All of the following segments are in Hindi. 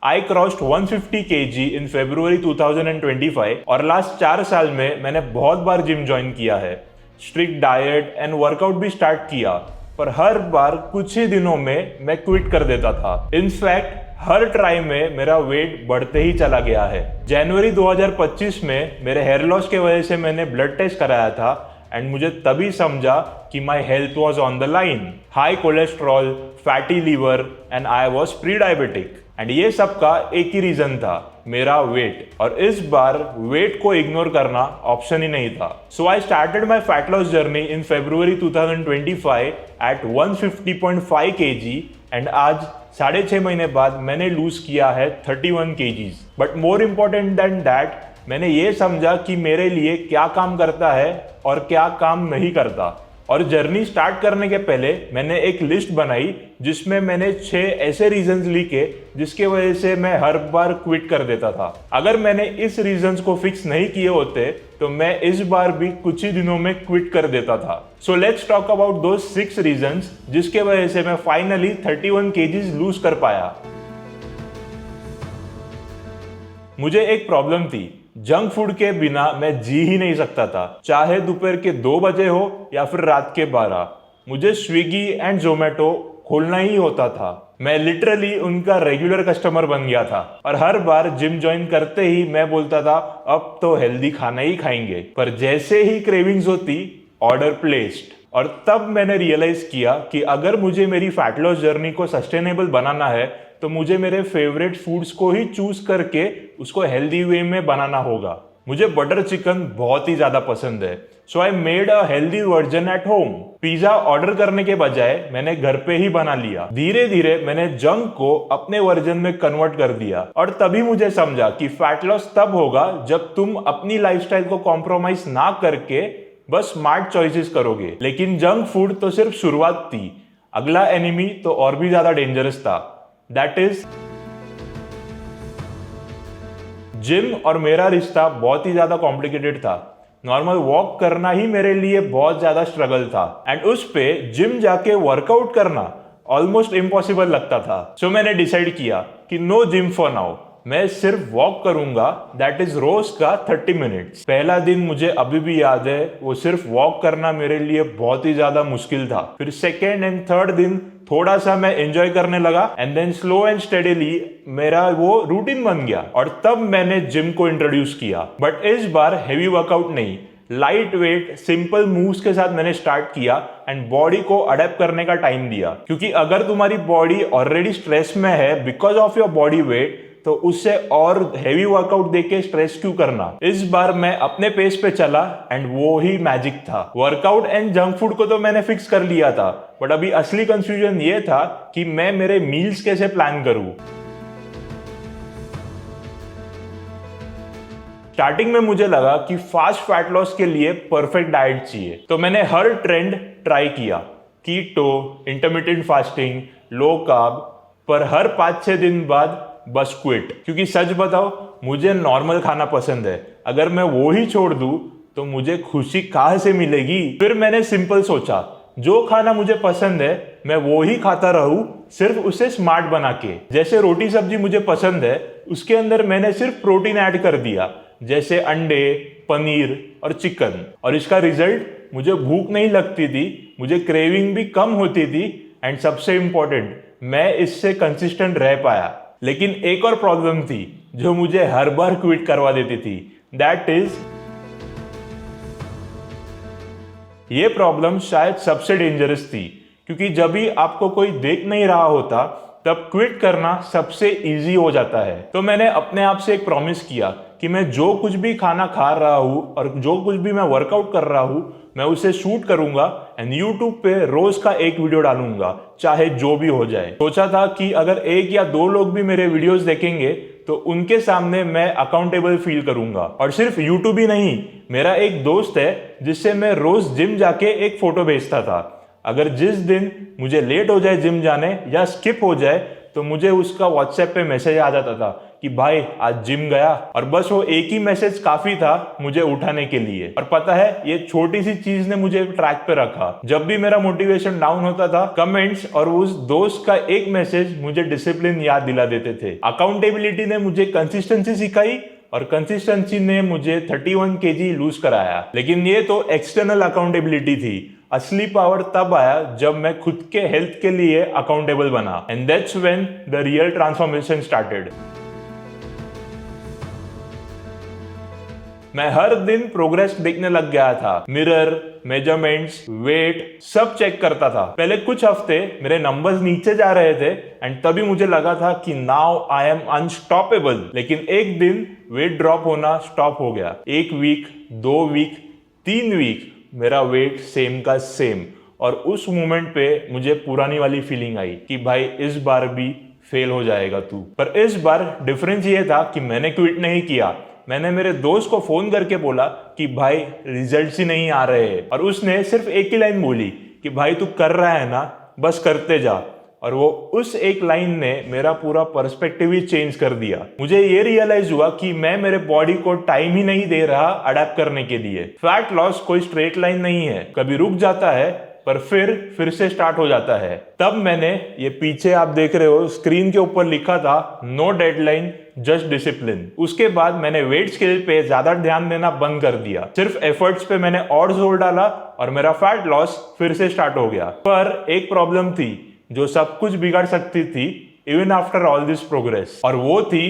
आई क्रॉस्ड 150 kg इन February 2025 और लास्ट 4 साल में मैंने बहुत बार जिम ज्वाइन किया है, स्ट्रिक्ट डाइट एंड वर्कआउट भी स्टार्ट किया, पर हर बार कुछ ही दिनों में मैं क्विट कर देता था। इनफैक्ट हर ट्राई में मेरा वेट बढ़ते ही चला गया है। जनवरी 2025 में मेरे हेयर लॉस के वजह से मैंने ब्लड टेस्ट कराया था एंड मुझे तभी समझा कि my health was on the line. High cholesterol, fatty liver and I was pre diabetic and ये सब का एक ही रीजन था, मेरा वेट। और इस बार वेट को इग्नोर करना ऑप्शन ही नहीं था। So I started my fat loss journey in February 2025 at 150.5 kg and आज 6.5 महीने बाद मैंने लूज किया है 31 kgs। But more important then that, मैंने ये समझा कि मेरे लिए क्या काम करता है और क्या काम नहीं करता। और जर्नी स्टार्ट करने के पहले मैंने एक लिस्ट बनाई जिसमें मैंने 6 ऐसे रीजंस लिखे जिसके वजह से मैं हर बार क्विट कर देता था। अगर मैंने इस रीजंस को फिक्स नहीं किए होते तो मैं इस बार भी कुछ ही दिनों में क्विट कर देता था। सो लेट्स टॉक अबाउट दो 6 रीजंस जिसके वजह से मैं फाइनली 31 kgs लूज कर पाया। मुझे एक प्रॉब्लम थी, जंक फूड के बिना मैं जी ही नहीं सकता था, चाहे दोपहर के 2 बजे हो या फिर रात के 12। मुझे स्विगी एंड जोमेटो खोलना ही होता था। मैं लिटरली उनका रेगुलर कस्टमर बन गया था और हर बार जिम ज्वाइन करते ही मैं बोलता था अब तो हेल्दी खाना ही खाएंगे, पर जैसे ही क्रेविंग्स होती ऑर्डर प्लेस्ड। और तब मैंने रियलाइज किया कि अगर मुझे मेरी फैट लॉस जर्नी को सस्टेनेबल बनाना है तो मुझे मेरे फेवरेट फूड्स को ही चूज करके उसको हेल्दी वे में बनाना होगा। मुझे बटर चिकन बहुत ही ज्यादा पसंद है, so I made a healthy version at home. Pizza order करने के बजाय मैंने घर पे ही बना लिया। धीरे धीरे मैंने जंक को अपने वर्जन में कन्वर्ट कर दिया और तभी मुझे समझा कि फैट लॉस तब होगा जब तुम अपनी लाइफस्टाइल को कॉम्प्रोमाइज ना करके बस स्मार्ट चॉइसेस करोगे। लेकिन जंक फूड तो सिर्फ शुरुआत थी, अगला एनिमी तो और भी ज्यादा डेंजरस था, दैट इज जिम। और मेरा रिश्ता बहुत ही ज्यादा कॉम्प्लिकेटेड था। नॉर्मल वॉक करना ही मेरे लिए बहुत ज्यादा स्ट्रगल था एंड उस पे जिम जाके वर्कआउट करना ऑलमोस्ट इम्पॉसिबल लगता था। सो मैंने डिसाइड किया कि नो जिम फॉर नाउ, मैं सिर्फ वॉक करूंगा, दैट इज रोज का 30 मिनट्स। पहला दिन मुझे अभी भी याद है, वो सिर्फ वॉक करना मेरे लिए बहुत ही ज्यादा मुश्किल था। फिर सेकेंड एंड थर्ड दिन थोड़ा सा मैं एंजॉय करने लगा and then slow and steadily मेरा वो रूटीन बन गया और तब मैंने जिम को इंट्रोड्यूस किया। बट इस बार हेवी वर्कआउट नहीं, लाइट वेट सिंपल मूव्स के साथ मैंने स्टार्ट किया एंड बॉडी को अडेप्ट करने का टाइम दिया। क्योंकि अगर तुम्हारी बॉडी ऑलरेडी स्ट्रेस में है because of your body weight, तो उससे और हेवी वर्कआउट देके स्ट्रेस क्यों करना। इस बार मैं अपने पेस पे चला एंड वो ही मैजिक था। वर्कआउट एंड जंक फूड को तो मैंने फिक्स कर लिया था, बट अभी असली कंफ्यूजन ये था कि मैं मेरे मील्स कैसे प्लान करूं। स्टार्टिंग में मुझे लगा कि फास्ट फैट लॉस के लिए परफेक्ट डाइट चाहिए, तो मैंने हर ट्रेंड ट्राई किया, कीटो, इंटरमिटेंट फास्टिंग, लो कार्ब, पर हर 5-6 दिन बाद बस क्विट। क्योंकि सच बताओ, मुझे नॉर्मल खाना पसंद है, अगर मैं वो ही छोड़ दूं तो मुझे खुशी कहां से मिलेगी। फिर मैंने सिंपल सोचा, जो खाना मुझे पसंद है मैं वो ही खाता रहूं, सिर्फ उसे स्मार्ट बना के। जैसे रोटी सब्जी मुझे पसंद है, उसके अंदर मैंने सिर्फ प्रोटीन ऐड कर दिया, जैसे अंडे, पनीर और चिकन। और इसका रिजल्ट, मुझे भूख नहीं लगती थी, मुझे क्रेविंग भी कम होती थी एंड सबसे इंपॉर्टेंट, मैं इससे कंसिस्टेंट रह पाया। लेकिन एक और प्रॉब्लम थी जो मुझे हर बार क्विट करवा देती थी, दैट इज ये प्रॉब्लम शायद सबसे डेंजरस थी। क्योंकि जब भी आपको कोई देख नहीं रहा होता तब क्विट करना सबसे इजी हो जाता है। तो मैंने अपने आप से एक प्रॉमिस किया कि मैं जो कुछ भी खाना खा रहा हूं और जो कुछ भी मैं वर्कआउट कर रहा हूं, मैं उसे शूट करूंगा एंड यूट्यूब पे रोज का एक वीडियो डालूंगा, चाहे जो भी हो जाए। सोचा था कि अगर 1 या 2 लोग भी मेरे वीडियोस देखेंगे तो उनके सामने मैं अकाउंटेबल फील करूंगा। और सिर्फ यूट्यूब ही नहीं, मेरा एक दोस्त है जिससे मैं रोज जिम जाके एक फोटो भेजता था। अगर जिस दिन मुझे लेट हो जाए जिम जाने या स्किप हो जाए तो मुझे उसका व्हाट्सएप पे मैसेज आ जाता था कि भाई आज जिम गया, और बस वो एक ही मैसेज काफी था मुझे उठाने के लिए। और पता है, ये छोटी सी चीज ने मुझे ट्रैक पे रखा। जब भी मेरा मोटिवेशन डाउन होता था, कमेंट्स और उस दोस्त का एक मैसेज मुझे डिसिप्लिन याद दिला देते थे। अकाउंटेबिलिटी ने मुझे कंसिस्टेंसी सिखाई और कंसिस्टेंसी ने मुझे 31 kg लूज कराया। लेकिन ये तो एक्सटर्नल अकाउंटेबिलिटी थी। असली पावर तब आया जब मैं खुद के हेल्थ के लिए अकाउंटेबल बना, and that's when the real transformation started. मैं हर दिन प्रोग्रेस देखने लग गया था। मिरर, मेजरमेंट्स, वेट सब चेक करता था। पहले कुछ हफ्ते मेरे नंबर्स नीचे जा रहे थे एंड तभी मुझे लगा था कि नाउ आई एम अनस्टॉपेबल। लेकिन एक दिन वेट ड्रॉप होना स्टॉप हो गया। 1 वीक, 2 वीक, 3 वीक मेरा वेट सेम का सेम। और उस मोमेंट पे मुझे पुरानी वाली फीलिंग आई कि भाई इस बार भी फेल हो जाएगा तू। पर इस बार डिफरेंस ये था कि मैंने क्विट नहीं किया। मैंने मेरे दोस्त को फोन करके बोला कि भाई रिजल्ट्स ही नहीं आ रहे हैं, और उसने सिर्फ एक ही लाइन बोली कि भाई तू कर रहा है ना, बस करते जा। और वो उस एक लाइन ने मेरा पूरा पर्सपेक्टिव ही चेंज कर दिया। मुझे ये रियलाइज हुआ कि मैं मेरे बॉडी को टाइम ही नहीं दे रहा अडेप्ट करने के लिए। फैट लॉस कोई स्ट्रेट लाइन नहीं है, कभी रुक जाता है पर फिर से स्टार्ट हो जाता है। तब मैंने ये पीछे आप देख रहे हो स्क्रीन के ऊपर लिखा था नो डेडलाइन जस्ट डिसिप्लिन। उसके बाद मैंने वेट स्केल पे ज्यादा ध्यान देना बंद कर दिया। सिर्फ एफर्ट्स पे मैंने और जोर डाला और मेरा फैट लॉस फिर से स्टार्ट हो गया। पर एक प्रॉब्लम थी जो सब कुछ बिगाड़ सकती थी even after all this progress, और वो थी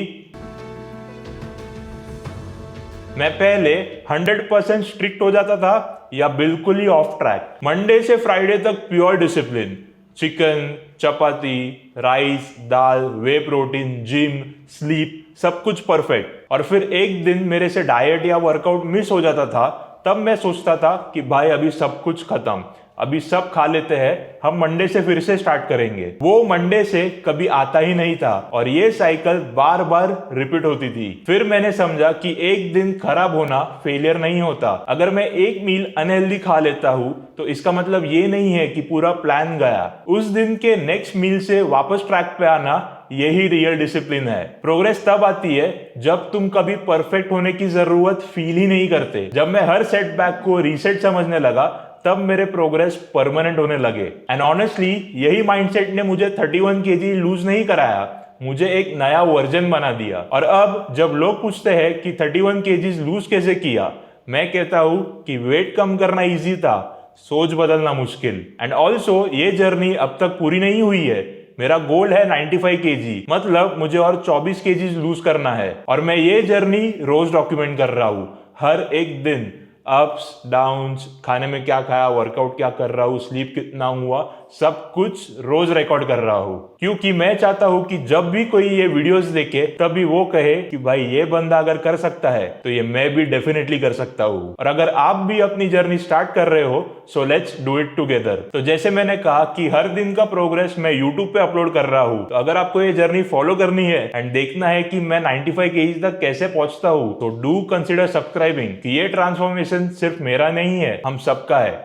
मैं पहले 100% स्ट्रिक्ट हो जाता था या बिल्कुल ही ऑफ ट्रैक। मंडे से फ्राइडे तक प्योर डिसिप्लिन, चिकन, चपाती, राइस, दाल, वे प्रोटीन, जिम, स्लीप, सब कुछ परफेक्ट। और फिर एक दिन मेरे से डाइट या वर्कआउट मिस हो जाता था, तब मैं सोचता था कि भाई अभी सब कुछ खत्म, अभी सब खा लेते हैं, हम मंडे से फिर से स्टार्ट करेंगे। वो मंडे से कभी आता ही नहीं था और ये साइकिल बार बार रिपीट होती थी। फिर मैंने समझा कि एक दिन खराब होना फेलियर नहीं होता। अगर मैं एक मील अनहेल्दी खा लेता हूँ तो इसका मतलब ये नहीं है कि पूरा प्लान गया। उस दिन के नेक्स्ट मील से वापस ट्रैक पे आना, यही रियल डिसिप्लिन है। प्रोग्रेस तब आती है जब तुम कभी परफेक्ट होने की जरूरत फील ही नहीं करते। जब मैं हर सेटबैक को रीसेट समझने लगा, तब मेरे प्रोग्रेस परमानेंट होने लगे। एंड ऑनेस्टली यही माइंडसेट ने मुझे 31 kg लूज नहीं कराया, मुझे एक नया वर्जन बना दिया। और अब जब लोग पूछते हैं कि 31 kg लूज कैसे किया, मैं कहता हूं कि वेट कम करना इजी था, सोच बदलना मुश्किल। एंड ऑल्सो ये जर्नी अब तक पूरी नहीं हुई है। मेरा गोल है 95 kg, मतलब मुझे और 24 kg लूज करना है। और मैं ये जर्नी रोज डॉक्यूमेंट कर रहा हूं, हर एक दिन अप्स डाउन्स, खाने में क्या खाया, वर्कआउट क्या कर रहा हूँ, स्लीप कितना हुआ, सब कुछ रोज रिकॉर्ड कर रहा हूँ। क्योंकि मैं चाहता हूँ कि जब भी कोई ये वीडियोस देखे तभी वो कहे कि भाई ये बंदा अगर कर सकता है तो ये मैं भी डेफिनेटली कर सकता हूँ। और अगर आप भी अपनी जर्नी स्टार्ट कर रहे हो, so let's do it together. तो जैसे मैंने कहा कि हर दिन का प्रोग्रेस मैं यूट्यूब पे अपलोड कर रहा हूँ, तो अगर आपको ये जर्नी फॉलो करनी है एंड देखना है कि मैं 95 kg तक कैसे पहुंचता हूँ, तो डू कंसिडर सब्सक्राइबिंग। कि ये ट्रांसफॉर्मेशन सिर्फ मेरा नहीं है, हम सबका है।